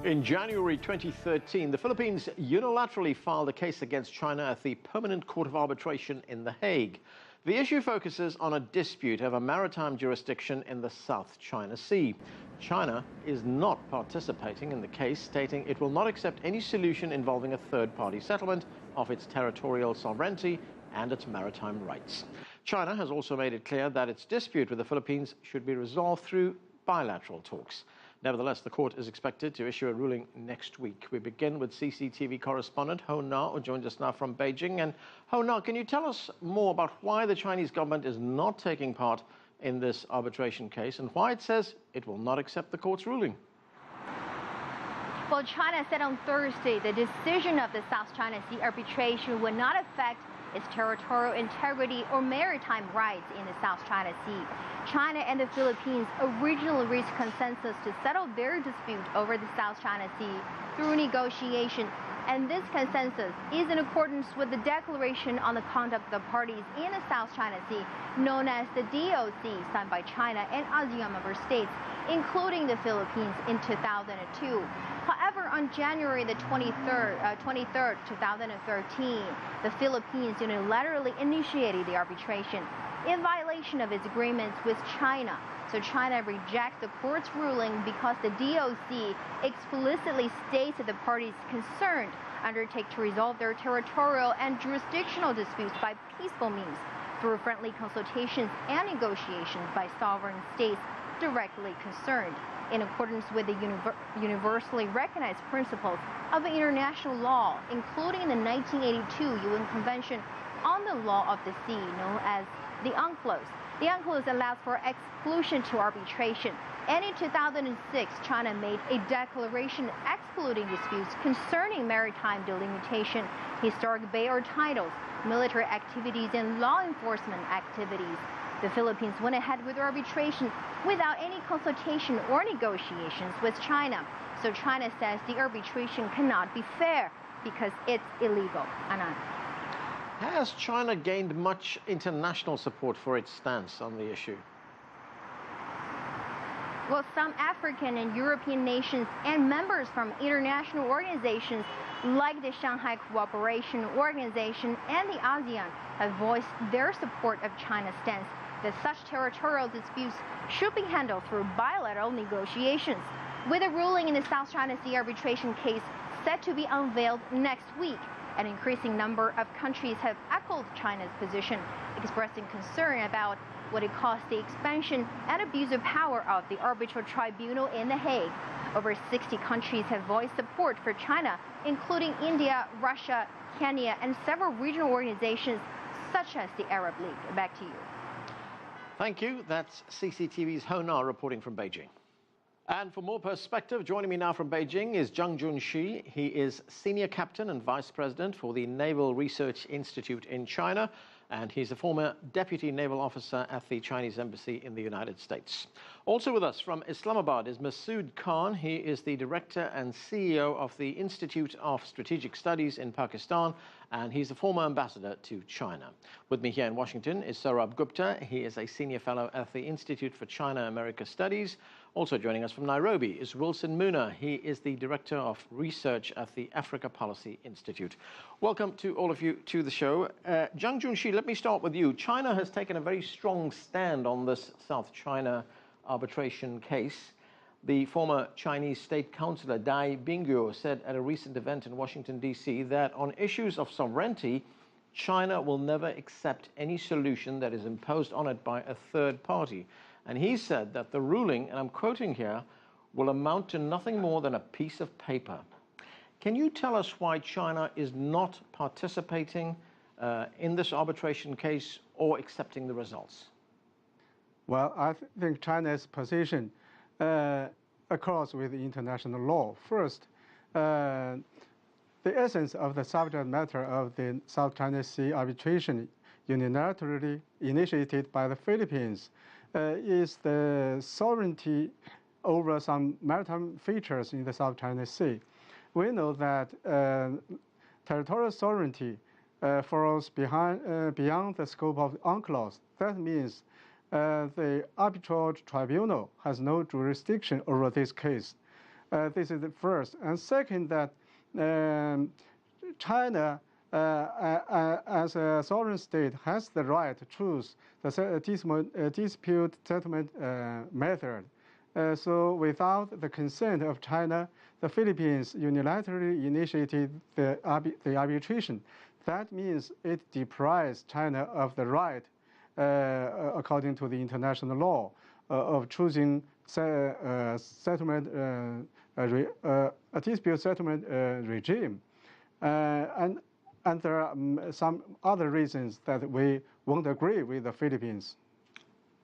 In January 2013, the Philippines unilaterally filed a case against China at the Permanent Court of Arbitration in The Hague. The issue focuses on a dispute over maritime jurisdiction in the South China Sea. China is not participating in the case, stating it will not accept any solution involving a third-party settlement of its territorial sovereignty and its maritime rights. China has also made it clear that its dispute with the Philippines should be resolved through bilateral talks. Nevertheless, the court is expected to issue a ruling next week. We begin with CCTV correspondent Ho Na, who joins us now from Beijing. And Ho Na, can you tell us more about why the Chinese government is not taking part in this arbitration case and why it says it will not accept the court's ruling? Well, China said on Thursday the decision of the South China Sea arbitration would not affect its territorial integrity or maritime rights in the South China Sea. China and the Philippines originally reached consensus to settle their dispute over the South China Sea through negotiation, and this consensus is in accordance with the Declaration on the Conduct of the Parties in the South China Sea, known as the DOC, signed by China and ASEAN member states, including the Philippines, in 2002. However, on January the 23rd, 2013, the Philippines unilaterally initiated the arbitration in violation of its agreements with China. So China rejects the court's ruling because the DOC explicitly states that the parties concerned undertake to resolve their territorial and jurisdictional disputes by peaceful means through friendly consultations and negotiations by sovereign states directly concerned, in accordance with the universally recognized principles of international law, including the 1982 UN Convention on the Law of the Sea, known as the UNCLOS. The UNCLOS allows for exclusion to arbitration, and in 2006, China made a declaration excluding disputes concerning maritime delimitation, historic bay or titles, military activities, and law enforcement activities. The Philippines went ahead with arbitration without any consultation or negotiations with China. So China says the arbitration cannot be fair because it's illegal. Anand. Has China gained much international support for its stance on the issue? Well, some African and European nations and members from international organizations like the Shanghai Cooperation Organization and the ASEAN have voiced their support of China's stance that such territorial disputes should be handled through bilateral negotiations. With a ruling in the South China Sea arbitration case set to be unveiled next week, an increasing number of countries have echoed China's position, expressing concern about what it calls the expansion and abuse of power of the arbitral tribunal in The Hague. Over 60 countries have voiced support for China, including India, Russia, Kenya, and several regional organizations such as the Arab League. Back to you. Thank you. That's CCTV's Ho Na reporting from Beijing. And for more perspective, joining me now from Beijing is Zhang Junxi. He is Senior Captain and Vice President for the Naval Research Institute in China, and he's a former Deputy Naval Officer at the Chinese Embassy in the United States. Also with us from Islamabad is Masood Khan. He is the Director and CEO of the Institute of Strategic Studies in Pakistan, and he's a former ambassador to China. With me here in Washington is Saurabh Gupta. He is a Senior Fellow at the Institute for China-America Studies. Also joining us from Nairobi is Wilson Muna. He is the Director of Research at the Africa Policy Institute. Welcome to all of you to the show. Zhang Junxi, let me start with you. China has taken a very strong stand on this South China arbitration case. The former Chinese state councillor Dai Bingyo said at a recent event in Washington, D.C. that on issues of sovereignty, China will never accept any solution that is imposed on it by a third party. And he said that the ruling, and I'm quoting here, will amount to nothing more than a piece of paper. Can you tell us why China is not participating in this arbitration case or accepting the results? Well, I think China's position accords with international law. First, the essence of the subject matter of the South China Sea arbitration unilaterally initiated by the Philippines is the sovereignty over some maritime features in the South China Sea. We know that territorial sovereignty falls beyond the scope of UNCLOS. That means the arbitral tribunal has no jurisdiction over this case. This is the first. And second, that China, as a sovereign state, has the right to choose the dispute settlement method. So without the consent of China, the Philippines unilaterally initiated the arbitration. That means it deprives China of the right, according to the international law, of choosing a dispute settlement regime. And there are some other reasons that we won't agree with the Philippines.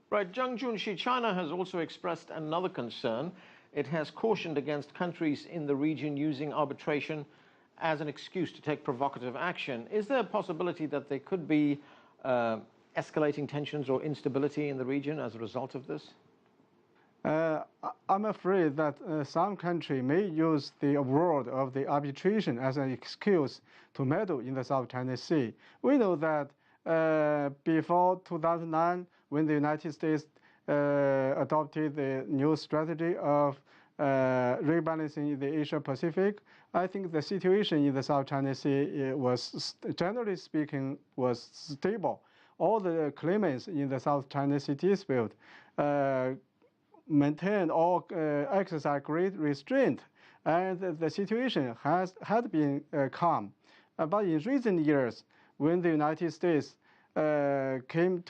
Right, Zhang Junxi, China has also expressed another concern. It has cautioned against countries in the region using arbitration as an excuse to take provocative action. Is there a possibility that there could be escalating tensions or instability in the region as a result of this? I'm afraid that some country may use the award of the arbitration as an excuse to meddle in the South China Sea. We know that before 2009, when the United States adopted the new strategy of rebalancing the Asia-Pacific, I think the situation in the South China Sea was, generally speaking, was stable. All the claimants in the South China Sea dispute maintained or exercised great restraint, and the situation had been calm. But in recent years, when the United States came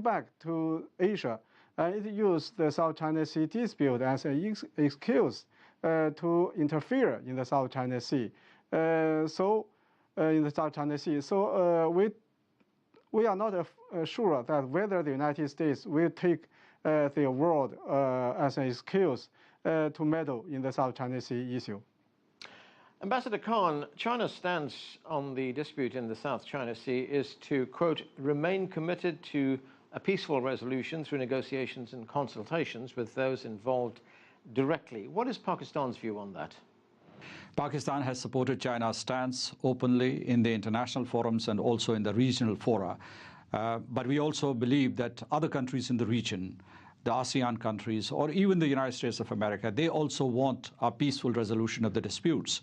back to Asia, it used the South China Sea dispute as an excuse to interfere in the South China Sea. In the South China Sea. So we are not sure that whether the United States will take the award as an excuse to meddle in the South China Sea issue. Ambassador Khan, China's stance on the dispute in the South China Sea is to, quote, remain committed to a peaceful resolution through negotiations and consultations with those involved directly. What is Pakistan's view on that? Pakistan has supported China's stance openly in the international forums and also in the regional fora. But we also believe that other countries in the region, the ASEAN countries, or even the United States of America, they also want a peaceful resolution of the disputes.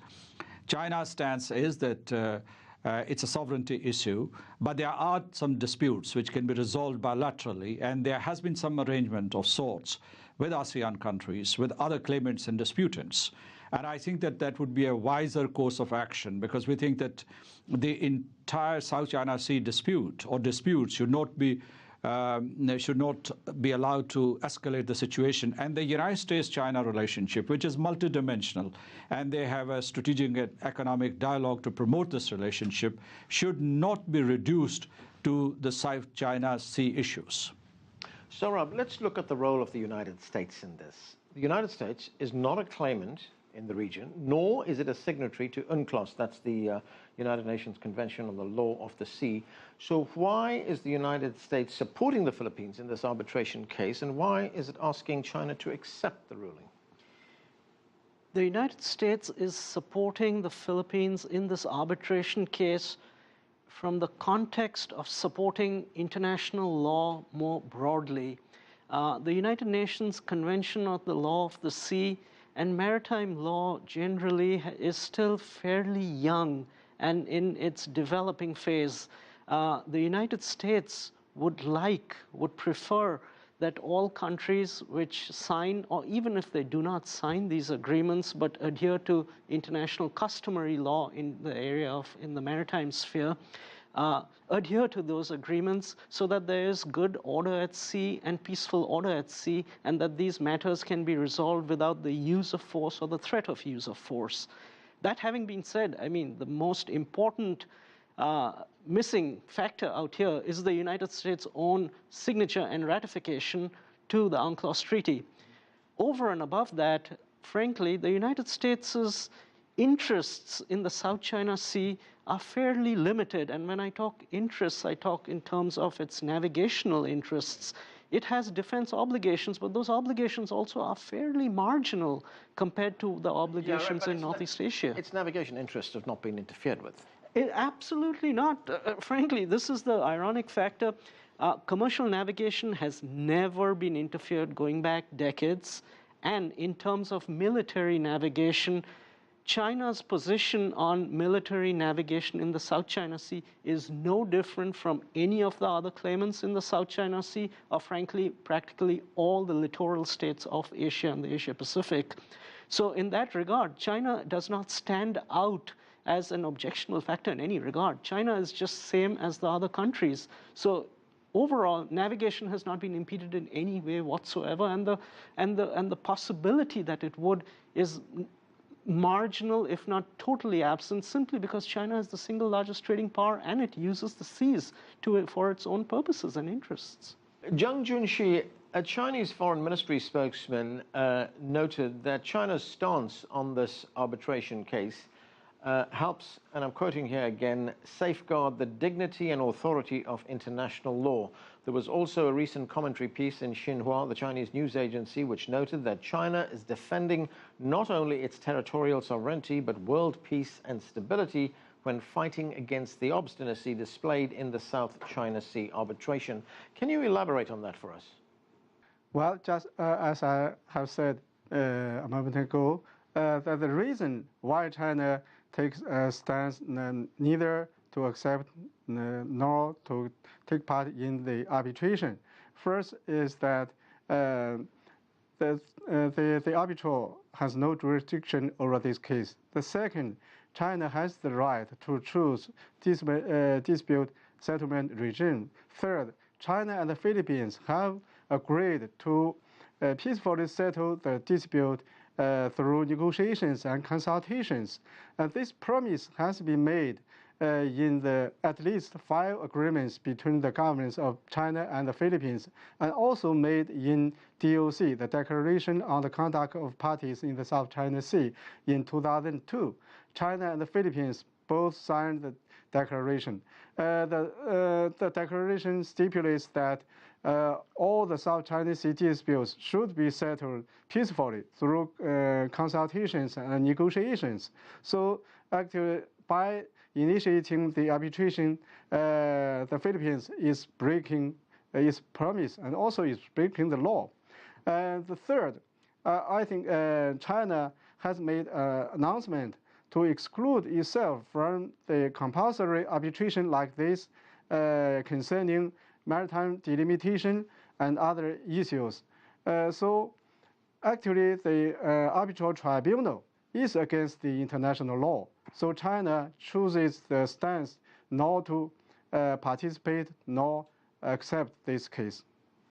China's stance is that it's a sovereignty issue, but there are some disputes which can be resolved bilaterally, and there has been some arrangement of sorts with ASEAN countries, with other claimants and disputants. And I think that that would be a wiser course of action, because we think that the entire South China Sea dispute or disputes should not be allowed to escalate the situation. And the United States-China relationship, which is multidimensional, and they have a strategic and economic dialogue to promote this relationship, should not be reduced to the South China Sea issues. Saurabh, let's look at the role of the United States in this. The United States is not a claimant in the region, nor is it a signatory to UNCLOS, that's the United Nations Convention on the Law of the Sea. So why is the United States supporting the Philippines in this arbitration case, and why is it asking China to accept the ruling? The United States is supporting the Philippines in this arbitration case from the context of supporting international law more broadly. The United Nations Convention on the Law of the Sea and maritime law generally is still fairly young and in its developing phase. The United States would prefer that all countries which sign, or even if they do not sign these agreements, but adhere to international customary law in the area of, in the maritime sphere, adhere to those agreements so that there is good order at sea and peaceful order at sea, and that these matters can be resolved without the use of force or the threat of use of force. That having been said, I mean, the most important missing factor out here is the United States' own signature and ratification to the UNCLOS Treaty. Over and above that, frankly, the United States' interests in the South China Sea are fairly limited. And when I talk interests, I talk in terms of its navigational interests. It has defense obligations, but those obligations also are fairly marginal compared to the obligations in Northeast Asia. Its navigation interests have not been interfered with. Absolutely not. Frankly, this is the ironic factor. Commercial navigation has never been interfered going back decades. And in terms of military navigation, China's position on military navigation in the South China Sea is no different from any of the other claimants in the South China Sea, or frankly, practically all the littoral states of Asia and the Asia Pacific. So in that regard, China does not stand out as an objectionable factor in any regard. China is just same as the other countries. So overall, navigation has not been impeded in any way whatsoever, and the possibility that it would is marginal, if not totally absent, simply because China is the single largest trading power and it uses the seas for its own purposes and interests. Zhang Junxi, a Chinese foreign ministry spokesman, noted that China's stance on this arbitration case helps, and I'm quoting here again, safeguard the dignity and authority of international law. There was also a recent commentary piece in Xinhua, the Chinese news agency, which noted that China is defending not only its territorial sovereignty, but world peace and stability when fighting against the obstinacy displayed in the South China Sea arbitration. Can you elaborate on that for us? Well, just as I have said a moment ago, that the reason why China takes a stance neither to accept nor to take part in the arbitration. First is that the arbiter has no jurisdiction over this case. The second, China has the right to choose dispute settlement regime. Third, China and the Philippines have agreed to peacefully settle the dispute through negotiations and consultations. And this promise has been made in at least 5 agreements between the governments of China and the Philippines, and also made in DOC, the Declaration on the Conduct of Parties in the South China Sea, in 2002. China and the Philippines both signed the declaration. The declaration stipulates that all the South China Sea disputes should be settled peacefully through consultations and negotiations. So actually, by initiating the arbitration, the Philippines is breaking its promise and also is breaking the law. And the third, I think China has made an announcement to exclude itself from the compulsory arbitration like this concerning maritime delimitation and other issues. So actually the arbitral tribunal is against the international law. So China chooses the stance not to participate nor accept this case.